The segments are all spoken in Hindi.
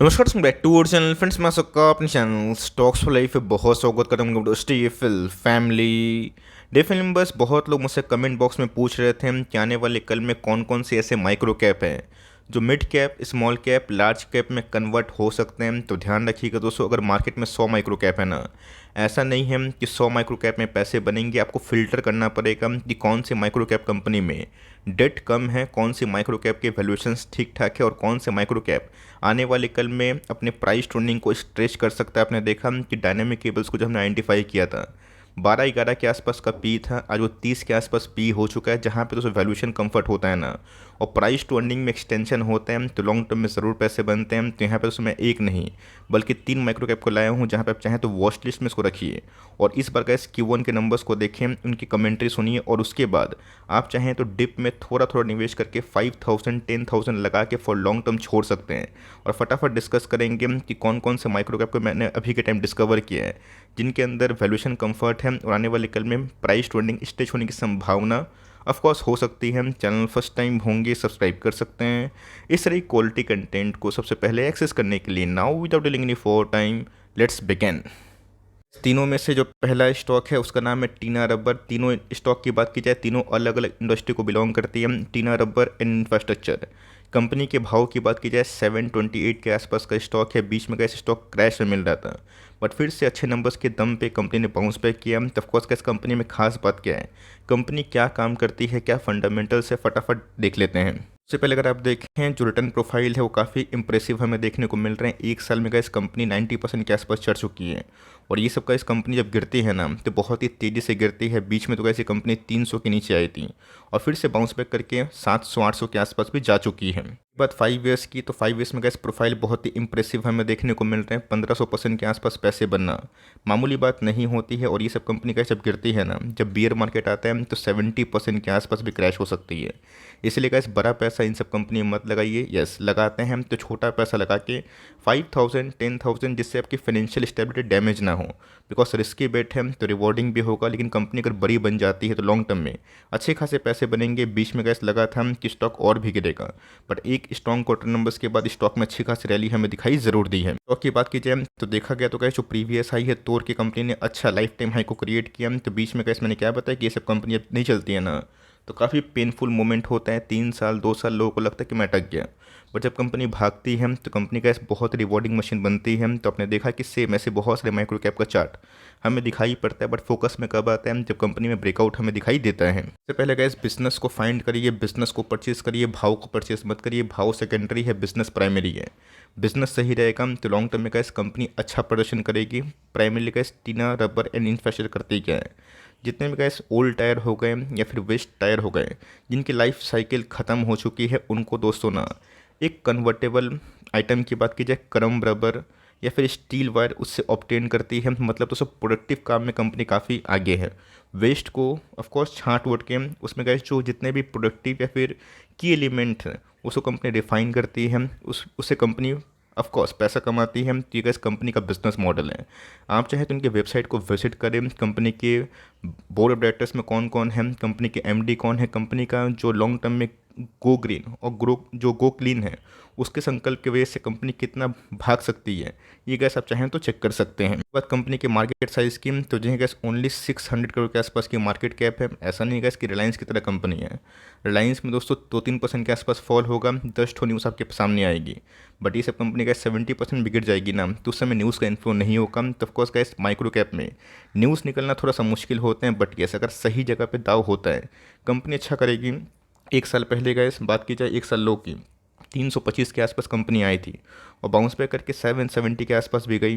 नमस्कार back to our channel friends. मैं सबका अपने चैनल स्टॉक्स फॉर लाइफ पे बहुत स्वागत करता हूँ। दोस्तों ये फिल फैमिली डे फिल्म बस बहुत लोग मुझसे कमेंट बॉक्स में पूछ रहे थे कि आने वाले कल में कौन कौन से ऐसे माइक्रो कैप हैं जो mid cap, small cap, large cap में कन्वर्ट हो सकते हैं। तो ध्यान रखिएगा दोस्तों, अगर मार्केट में 100 माइक्रो कैप है ना, ऐसा नहीं है कि 100 माइक्रो कैप में पैसे बनेंगे। आपको फिल्टर करना पड़ेगा कि कौन से माइक्रो कैप कंपनी में डेट कम है, कौन सी माइक्रो कैप के वैल्यूएशंस ठीक ठाक है और कौन से माइक्रो कैप आने वाले कल में अपने प्राइस ट्रेंडिंग को स्ट्रेच कर सकता है। आपने देखा कि डायनेमिक केबल्स को जब हमने आइडेंटिफाई किया था 12-11 के आसपास का पी था, आज वो 30 के आसपास पी हो चुका है, जहाँ पे तो वैल्यूएशन कंफर्ट होता है ना और प्राइस टू अर्निंग में एक्सटेंशन होते हैं तो लॉन्ग टर्म में ज़रूर पैसे बनते हैं। तो यहाँ पे उसमें एक नहीं बल्कि 3 माइक्रो कैप को लाया हूँ, जहाँ पे आप चाहें तो वॉच लिस्ट में इसको रखिए और इस बार का Q1 के नंबर्स को देखें, उनकी कमेंट्री सुनिए और उसके बाद आप चाहें तो डिप में थोड़ा थोड़ा निवेश करके 5000 10,000 लगा के फॉर लॉन्ग टर्म छोड़ सकते हैं। और फटाफट डिस्कस करेंगे कि कौन कौन से माइक्रो कैप को मैंने अभी के टाइम डिस्कवर किया है जिनके अंदर वैल्यूएशन कंफर्ट है और आने वाले कल में प्राइस ट्रेंडिंग स्टेज होने की संभावना ऑफ कोर्स हो सकती है। चैनल फर्स्ट टाइम होंगे सब्सक्राइब कर सकते हैं इस तरह क्वालिटी कंटेंट को सबसे पहले एक्सेस करने के लिए। Now without dealing any for time let's begin. तीनों में से जो पहला स्टॉक है उसका नाम है टीना रबर। तीनों स्टॉक की बात की जाए, तीनों अलग अलग इंडस्ट्री को बिलोंग करती है। टीना रबर एंड इंफ्रास्ट्रक्चर। कंपनी के भाव की बात की जाए 728 के आसपास का स्टॉक है। बीच में का स्टॉक क्रैश में मिल रहा था बट फिर से अच्छे नंबर्स के दम पे कंपनी ने बाउंस बैक किया। तो ऑफकोर्स इस कंपनी में खास बात क्या है, कंपनी क्या काम करती है, क्या फंडामेंटल्स है, फटाफट देख लेते हैं। सबसे पहले अगर आप देखें जो रिटर्न प्रोफाइल है वो काफ़ी इंप्रेसिव हमें देखने को मिल रहे हैं। एक साल में का इस कंपनी 90% के आसपास चढ़ चुकी है और ये सब का इस कंपनी जब गिरती है ना तो बहुत ही तेज़ी से गिरती है। बीच में तो कैसी कंपनी 300 के नीचे आई थी और फिर से बाउंस बैक करके 700-800 के आसपास भी जा चुकी है। बात 5 ईयर्स की, तो 5 ईयर्स में गैस प्रोफाइल बहुत ही इंप्रेसिव हमें देखने को मिल रहे हैं। 1500% के आसपास पैसे बनना मामूली बात नहीं होती है और ये सब कंपनी का जब गिरती है ना, जब बियर मार्केट आता है तो 70% के आसपास भी क्रैश हो सकती है। इसलिए गैस बड़ा पैसा इन सब कंपनी में मत लगाइए। यस लगाते हैं हम तो छोटा पैसा लगा के 5000 10,000, जिससे आपकी फाइनेंशियल स्टेबिलिटी डैमेज ना हो। बिकॉज रिस्की बेट है तो रिवॉर्डिंग भी होगा, लेकिन कंपनी अगर बड़ी बन जाती है तो लॉन्ग टर्म में अच्छे खासे पैसे बनेंगे। बीच में गैस लगा था कि स्टॉक और भी गिरेगा बट एक स्ट्रॉन्ग क्वार्टर नंबर्स के बाद स्टॉक में अच्छी खासी रैली हमें दिखाई ज़रूर दी है। स्टॉक की बात की जाए तो देखा गया तो गैस जो प्रीवियस हाई है तोड़ के कंपनी ने अच्छा लाइफ टाइम हाई को क्रिएट किया। तो बीच में गैस मैंने क्या बताया कि ये सब कंपनी अब नहीं चलती है ना तो काफ़ी पेनफुल मोमेंट होता है। 3 साल 2 साल लोगों को लगता है कि मैं अटक गया बट जब कंपनी भागती है तो कंपनी का बहुत रिवॉर्डिंग मशीन बनती है। तो आपने देखा कि सेम ऐसे बहुत सारे माइक्रो कैप का चार्ट हमें दिखाई पड़ता है बट फोकस में कब आता है, जब कंपनी में ब्रेकआउट हमें दिखाई देता है। सबसे पहले गैस बिजनेस को फाइंड करिए, बिजनेस को परचेज करिए, भाव को परचेज मत करिए। भाव सेकेंडरी है, बिजनेस प्राइमरी है। बिजनेस सही रहेगा तो लॉन्ग टर्म में गैस कंपनी अच्छा प्रदर्शन करेगी। Primary gas Tina rubber and infrastructure करती क्या है, जितने भी गैस ओल्ड टायर हो गए या फिर वेस्ट टायर हो गए जिनकी लाइफ साइकिल ख़त्म हो चुकी है, उनको दोस्तों ना एक कन्वर्टेबल आइटम की बात की जाए, क्रम रबर या फिर स्टील वायर उससे ऑब्टेन करती है। मतलब तो सब प्रोडक्टिव काम में कंपनी काफ़ी आगे है। वेस्ट को ऑफकोर्स छाँट वोट के उसमें गैस जो जितने भी प्रोडक्टिव या फिर की एलिमेंट हैं उसको कंपनी रिफाइन करती है, उससे कंपनी ऑफ कोर्स पैसा कमाती है। तो ये गैस कंपनी का बिजनेस मॉडल है। आप चाहे तो उनके वेबसाइट को विजिट करें, कंपनी के बोर्ड ऑफ डायरेक्टर्स में कौन कौन है, कंपनी के एमडी कौन है, कंपनी का जो लॉन्ग टर्म में गो ग्रीन और गो क्लीन है उसके संकल्प की वजह से कंपनी कितना भाग सकती है, ये गैस आप चाहें तो चेक कर सकते हैं। बात कंपनी के मार्केट साइज की, तो जिन्हें गैस ओनली 600 करोड़ के आसपास की मार्केट कैप है। ऐसा नहीं गैस कि रिलायंस की तरह कंपनी है। रिलायंस में दोस्तों 2-3% के आसपास फॉल होगा, 10 ठो न्यूज़ आपके सामने आएगी बट ये सब कंपनी गैस 70% बिगड़ जाएगी ना तो उस समय न्यूज़ का इन्फ्लो नहीं होगा। तो ऑफकोर्स गैस माइक्रो कैप में न्यूज़ निकलना थोड़ा सा मुश्किल होते हैं बट यस अगर सही जगह पे दाव होता है कंपनी अच्छा करेगी। एक साल पहले गैस बात की जाए, एक साल लो की 325 के आसपास कंपनी आई थी और बाउंस बैक करके 770 के आसपास भी गई।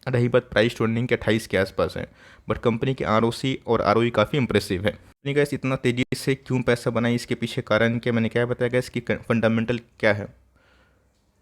रही बात प्राइस ट्रेंडिंग के 28 के आसपास है बट कंपनी की आरओसी और आरओई काफ़ी इंप्रेसिव है। कंपनी गैस इतना तेज़ी से क्यों पैसा बनाई, इसके पीछे कारण क्या मैंने क्या बताया गैस कि फंडामेंटल क्या है,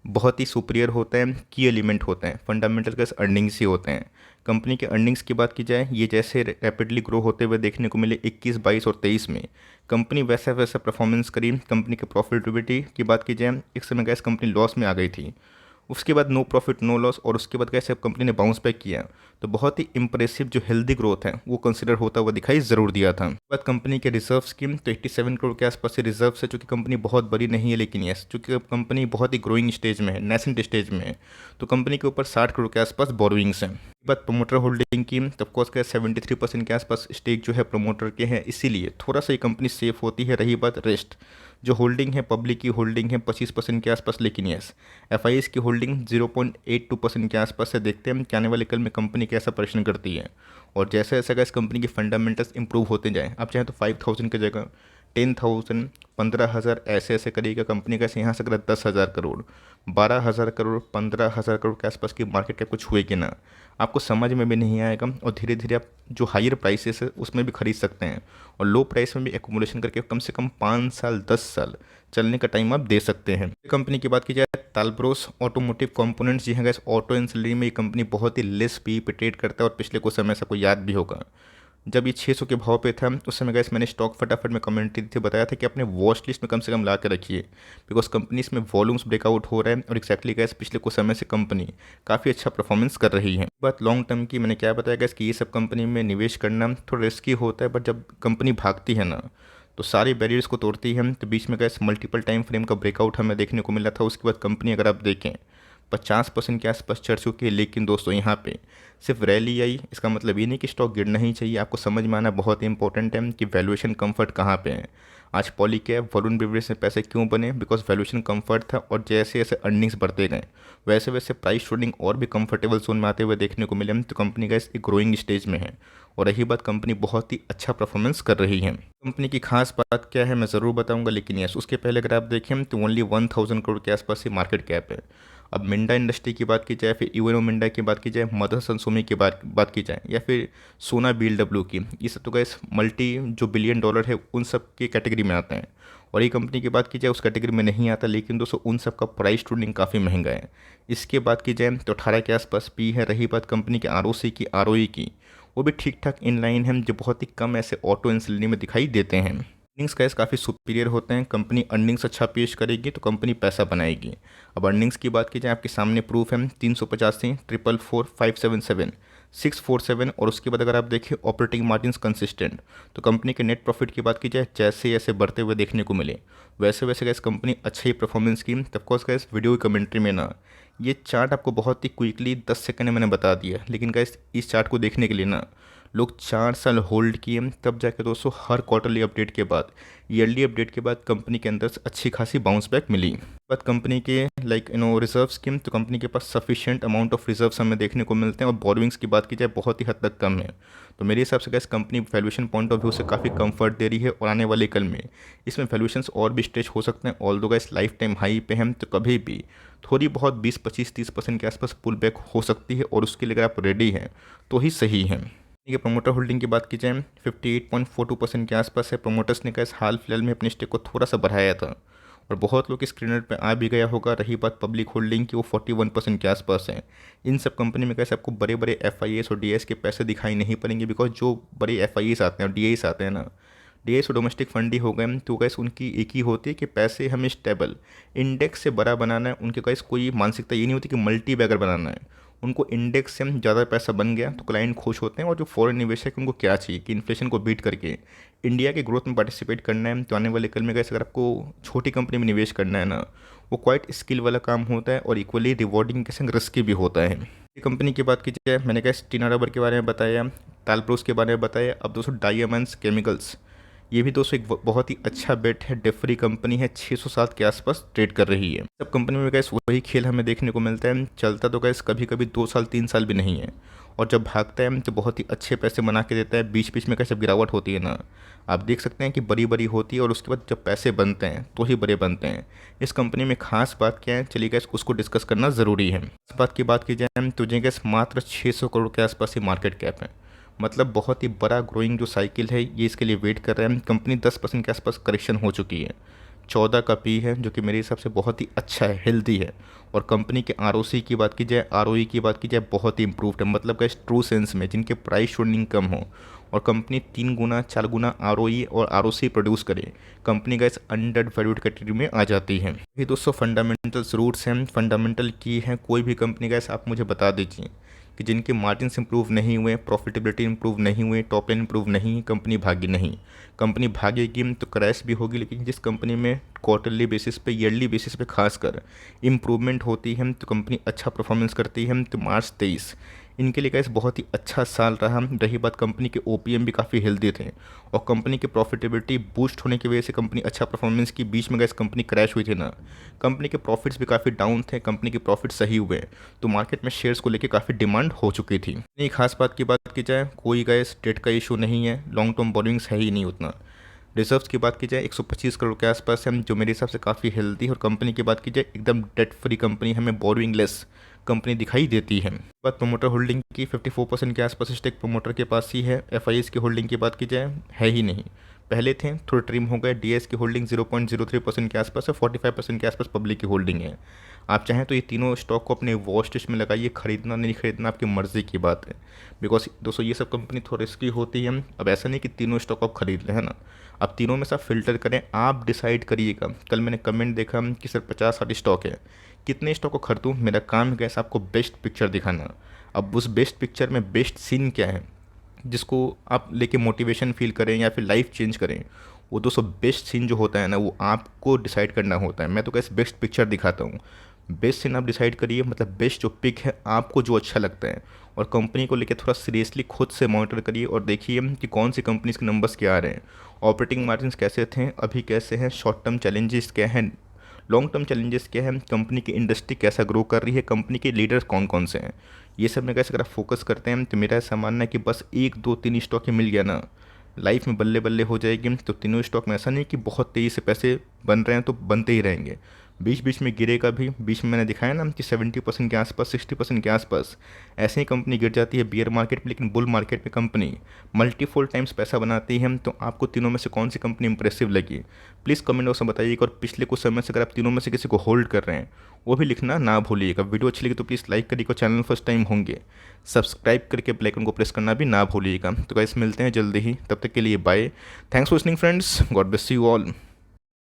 बहुत ही सुपीरियर होते हैं, की एलिमेंट होते हैं। फंडामेंटल के अर्निंग्स ही होते हैं। कंपनी के अर्निंग्स की बात की जाए, ये जैसे रैपिडली ग्रो होते हुए देखने को मिले 21, 22 और 23 में कंपनी वैसा वैसा परफॉर्मेंस करी। कंपनी की प्रॉफिटेबिलिटी की बात की जाए, एक समय गैस कंपनी लॉस में आ गई थी, उसके बाद नो प्रॉफिट नो लॉस, और उसके बाद कैसे कंपनी ने बाउंस बैक किया। तो बहुत ही इंप्रेसिव जो हेल्दी ग्रोथ है वो कंसिडर होता हुआ दिखाई ज़रूर दिया था। उसके बाद कंपनी के रिजर्व स्कीम तो 87 करोड़ के आसपास से रिजर्व है, चूँकि कंपनी बहुत बड़ी नहीं है, लेकिन यस चूँकि कंपनी बहुत ही ग्रोइंग स्टेज में है, नेसेंट स्टेज में है, तो कंपनी के ऊपर 60 करोड़ के आसपास बोरोइंग्स हैं। बात प्रमोटर होल्डिंग की, तो ऑफकोर्स का 73% के आसपास स्टेक जो है प्रमोटर के हैं, इसीलिए थोड़ा सा ये कंपनी सेफ होती है। रही बात रेस्ट जो होल्डिंग है, पब्लिक की होल्डिंग है 25% के आसपास, लेकिन यस एफ की होल्डिंग 0.82% के आसपास है। देखते हैं कि आने वाले कल में कंपनी कैसा प्रदर्शन करती है, और जैसे जैसे इस कंपनी की फंडामेंटल्स इंप्रूव होते जाएँ, आप चाहें तो 5000 की जगह 10,000 15,000 ऐसे ऐसे करेगा कंपनी का, यहाँ से अगर 10,000 करोड़ 12,000 करोड़ 15,000 करोड़ के आसपास की मार्केट कैप कुछ हुए कि ना, आपको समझ में भी नहीं आएगा। और धीरे धीरे आप जो हायर प्राइसेस है उसमें भी खरीद सकते हैं, और लो प्राइस में भी एकोमोडेशन करके कम से कम 5 साल 10 साल चलने का टाइम आप दे सकते हैं। कंपनी की बात की जाए तालब्रोस ऑटोमोटिव कंपोनेंट्स, जी हाँ गैस, ऑटो एंसिलरी में ये कंपनी बहुत ही लेस पी पे ट्रेड करता है, और पिछले कुछ समय से आपको याद भी होगा जब ये 600 के भाव पे था उस समय गैस मैंने स्टॉक फटाफट में कमेंट्री थी बताया था कि अपने वॉच लिस्ट में कम से कम ला के रखिए, बिकॉज कंपनी इसमें वॉल्यूम्स ब्रेकआउट हो रहा है, और एक्जैक्टली गैस पिछले कुछ समय से कंपनी काफ़ी अच्छा परफॉर्मेंस कर रही है। बात लॉन्ग टर्म की, मैंने क्या बताया गैस कि ये सब कंपनी में निवेश करना थोड़ा रिस्की होता है, बट जब कंपनी भागती है ना तो सारी बैरियर्स को तोड़ती है। तो बीच में गैस मल्टीपल टाइम फ्रेम का ब्रेकआउट हमें देखने को मिला था। उसके बाद कंपनी अगर आप देखें 50% के आसपास चढ़ चुकी है, लेकिन दोस्तों यहाँ पे सिर्फ रैली आई, इसका मतलब ये नहीं कि स्टॉक गिरना ही चाहिए। आपको समझ में आना बहुत ही इंपॉर्टेंट है कि वैल्यूएशन कंफर्ट कहाँ पे है। आज पॉलीकैब वरुण बेवरेज में पैसे क्यों बने, बिकॉज वैल्यूएशन कंफर्ट था, और जैसे जैसे अर्निंग्स बढ़ते गए वैसे वैसे प्राइस ट्रेडिंग और भी कंफर्टेबल जोन में आते हुए देखने को मिले। तो कंपनी का एक ग्रोइंग स्टेज में है, और रही बात कंपनी बहुत ही अच्छा परफॉर्मेंस कर रही है। कंपनी की खास बात क्या है मैं ज़रूर बताऊंगा, लेकिन यस उसके पहले अगर आप देखें तो ओनली 1000 करोड़ के आसपास ही मार्केट कैप है। अब मिंडा इंडस्ट्री की बात की जाए, फिर यूएनओ मिंडा की बात की जाए, मदरसन सुमी की बात की जाए, या फिर सोना बीएलडब्ल्यू की, ये सब तो गैस मल्टी जो बिलियन डॉलर है उन सब की कैटेगरी में आते हैं। और ये कंपनी की बात की जाए उस कैटेगरी में नहीं आता, लेकिन दोस्तों उन सब का प्राइस ट्रेडिंग काफ़ी महंगा है। इसके बात की जाए तो 18 के आसपास पी है। रही बात कंपनी के आरओसी की, आरओई की, वो भी ठीक ठाक इन लाइन है, जो बहुत ही कम ऐसे ऑटो इंसलिनी में दिखाई देते हैं। अर्निंग्स गैस काफ़ी सुपीरियर होते हैं। कंपनी अर्निंग्स अच्छा पेश करेगी तो कंपनी पैसा बनाएगी। अब अर्निंग्स की बात की जाए, आपके सामने प्रूफ है 385, 444, 577, 647, और उसके बाद अगर आप देखें ऑपरेटिंग मार्जिन कंसिस्टेंट। तो कंपनी के नेट प्रॉफिट की बात की जाए, जैसे जैसे बढ़ते हुए देखने को मिले वैसे वैसे गैस कंपनी अच्छा ही परफॉर्मेंस की। तबकोर्स गैस वीडियो की कमेंट्री में ना ये चार्ट आपको बहुत ही क्विकली 10 सेकंड में मैंने बता दिया, लेकिन गैस इस चार्ट को देखने के लिए ना लोग 4 साल होल्ड किए, तब जाके दोस्तों हर क्वार्टरली अपडेट के बाद, ईयरली अपडेट के बाद कंपनी के अंदर से अच्छी खासी बाउंस बैक मिली। बात कंपनी के रिजर्व स्कीम, तो कंपनी के पास सफिशिएंट अमाउंट ऑफ रिजर्व्स हमें देखने को मिलते हैं, और बोरोइंग्स की बात की जाए बहुत ही हद तक कम है। तो मेरे हिसाब से gas company valuation point of view से काफ़ी कंफर्ट दे रही है, और आने वाले कल में इसमें वैल्यूएशंस और भी स्ट्रेच हो सकते हैं। ऑल दो गैस लाइफ टाइम हाई पे हैं, तो कभी भी थोड़ी बहुत 20-25-30% के आसपास पुल बैक हो सकती है, और उसके लिए अगर आप रेडी हैं तो ही सही है। ये प्रमोटर होल्डिंग की बात की जाए 58.42% के आसपास है। प्रमोटर्स ने कैसे हाल फिलहाल में अपने स्टेक को थोड़ा सा बढ़ाया था, और बहुत लोग स्क्रीनर पे आ भी गया होगा। रही बात पब्लिक होल्डिंग की, वो 41% के आसपास है। इन सब कंपनी में कैसे आपको बड़े बड़े एफ और डी के पैसे दिखाई नहीं पड़ेंगे, बिकॉज जो बड़े एफ आते हैं और डी आते हैं ना, डी और डोमेस्टिक फंड ही हो गए, तो कैसे उनकी एक ही होती है कि पैसे हमें स्टेबल इंडेक्स से बड़ा बनाना है। उनके कैसे कोई मानसिकता ये नहीं होती कि मल्टी बैगर बनाना है। उनको इंडेक्स से ज़्यादा पैसा बन गया तो क्लाइंट खुश होते हैं, और जो फॉरेन निवेशक उनको क्या चाहिए कि इन्फ्लेशन को बीट करके इंडिया के ग्रोथ में पार्टिसिपेट करना है। तो आने वाले कल में कैसे अगर आपको छोटी कंपनी में निवेश करना है ना, वो क्वाइट स्किल वाला काम होता है, और इक्वली रिवॉर्डिंग के संग रिस्की भी होता है। ये कंपनी की बात की जाए, मैंने कैसे टीना रबर के बारे में बताया, तालब्रोस के बारे में बताया। अब दोस्तों डायमंड्स केमिकल्स, ये भी दोस्तों एक बहुत ही अच्छा बेट है। डेट फ्री कंपनी है, 607 के आसपास ट्रेड कर रही है। सब कंपनी में गैस वही खेल हमें देखने को मिलता है, चलता तो गैस कभी कभी 2 साल 3 साल भी नहीं है, और जब भागता है तो बहुत ही अच्छे पैसे बना के देता है। बीच बीच में कैसे गिरावट होती है ना, आप देख सकते हैं कि बड़ी बड़ी होती है, और उसके बाद जब पैसे बनते हैं तो ही बड़े बनते हैं। इस कंपनी में खास बात क्या है, चलिए गैस उसको डिस्कस करना ज़रूरी है। इस बात की जाए तो जी गैस मात्र 600 करोड़ के आसपास ही मार्केट कैप है, मतलब बहुत ही बड़ा ग्रोइंग जो साइकिल है ये इसके लिए वेट कर रहा है। कंपनी 10% के आसपास करेक्शन हो चुकी है, 14 का पी है, जो कि मेरे हिसाब से बहुत ही अच्छा है, हेल्दी है, और कंपनी के आरओसी की बात की जाए, आरओई की बात की जाए, बहुत ही इंप्रूव्ड है। मतलब गाइस ट्रू सेंस में जिनके प्राइस अर्निंग कम हो और कंपनी 3 गुना 4 गुना आरओई और आरओसी प्रोड्यूस करे, company guys under valued category में आ जाती है। ये दोस्तों फंडामेंटल्स रूट्स हैं, फंडामेंटल की हैं कोई भी कंपनी। गाइस आप मुझे बता दीजिए कि जिनके मार्जिन्स इंप्रूव नहीं हुए, प्रॉफिटेबिलिटी इंप्रूव नहीं हुए, टॉप लाइन इंप्रूव नहीं, कंपनी भागी नहीं। कंपनी भागेगी तो क्रैश भी होगी, लेकिन जिस कंपनी में क्वार्टरली बेसिस पे, ईयरली बेसिस पे खासकर इम्प्रूवमेंट होती है तो कंपनी अच्छा परफॉर्मेंस करती है। तो मार्च 23 इनके लिए गाइस बहुत ही अच्छा साल रहा। रही बात कंपनी के ओपीएम भी काफ़ी हेल्दी थे और कंपनी की प्रॉफिटेबिलिटी बूस्ट होने की वजह से कंपनी अच्छा परफॉर्मेंस की। बीच में गाइस कंपनी क्रैश हुई थी ना, कंपनी के प्रॉफिट्स भी काफ़ी डाउन थे, कंपनी के प्रॉफिट सही हुए तो मार्केट में शेयर्स को लेकर काफ़ी डिमांड हो चुकी थी। नहीं खास बात की बात की जाए, कोई गाइस डेट का इशू नहीं है, लॉन्ग टर्म बोरिंग्स है ही नहीं उतना। रिजर्व्स की बात की जाए 125 करोड़ के आसपास है, जो मेरे हिसाब से काफ़ी हेल्दी है। और कंपनी की बात की जाए एकदम डेट फ्री कंपनी, हमें बोरिंग लेस कंपनी दिखाई देती है। बात प्रोमोटर होल्डिंग की 54% के आसपास स्टेक प्रोमोटर के पास ही है। एफआईएस की होल्डिंग की बात की जाए है ही नहीं, पहले थे थोड़े ट्रिम हो गए। डीएस की होल्डिंग 0.03% के आसपास है, 45% के आसपास पब्लिक की होल्डिंग है। आप चाहें तो ये तीनों स्टॉक को अपने वॉच लिस्ट में लगाइए, खरीदना नहीं खरीदना आपकी मर्ज़ी की बात है। बिकॉज दोस्तों ये सब कंपनी थोड़ी रिस्की होती है। अब ऐसा नहीं कि तीनों स्टॉक आप खरीद लें, है ना। अब तीनों में से आप फिल्टर करें, आप डिसाइड करिएगा। कल मैंने कमेंट देखा कि सर 50-60 स्टॉक है, कितने स्टॉक को खरीदूँ। मेरा काम है कैसे आपको बेस्ट पिक्चर दिखाना। अब उस बेस्ट पिक्चर में बेस्ट सीन क्या है जिसको आप लेके मोटिवेशन फील करें या फिर लाइफ चेंज करें, वो दोस्तों बेस्ट सीन जो होता है ना वो आपको डिसाइड करना होता है। मैं तो कैसे बेस्ट पिक्चर दिखाता हूँ, बेस्ट सीन आप डिसाइड करिए। मतलब बेस्ट जो पिक है आपको जो अच्छा लगता है, और कंपनी को लेकर थोड़ा सीरियसली खुद से मॉनिटर करिए और देखिए कि कौन सी कंपनीज के नंबर्स क्या आ रहे हैं, ऑपरेटिंग मार्जिन्स कैसे थे, अभी कैसे हैं, शॉर्ट टर्म चैलेंजेस क्या हैं, लॉन्ग टर्म चैलेंजेस क्या है, कंपनी की इंडस्ट्री कैसा ग्रो कर रही है, कंपनी के लीडर्स कौन कौन से हैं। ये सब में कैसे अगर आप फोकस करते हैं तो मेरा ऐसा मानना है कि बस 1 2 3 स्टॉक ही मिल गया ना, लाइफ में बल्ले बल्ले हो जाएगी। तो तीनों स्टॉक में ऐसा नहीं कि बहुत तेज़ी से पैसे बन रहे हैं तो बनते ही रहेंगे, बीच बीच में गिरेगा भी। बीच में मैंने दिखाया ना कि 70% के आसपास, 60% के आसपास ऐसे ही कंपनी गिर जाती है बियर मार्केट में, लेकिन बुल मार्केट में कंपनी मल्टीफोल टाइम्स पैसा बनाती है। तो आपको तीनों में से कौन सी कंपनी इंप्रेसिव लगी, प्लीज़ कमेंट बॉक्स में बताइएगा। और पिछले कुछ समय से अगर आप तीनों में से किसी को होल्ड कर रहे हैं वो भी लिखना ना भूलिएगा। वीडियो अच्छी लगी तो प्लीज़ लाइक करिएगा, चैनल फर्स्ट टाइम होंगे सब्सक्राइब करके बेल आइकन को प्रेस करना भी ना भूलिएगा। तो गाइस मिलते हैं जल्दी ही, तब तक के लिए bye. Thanks for listening friends, God bless you all.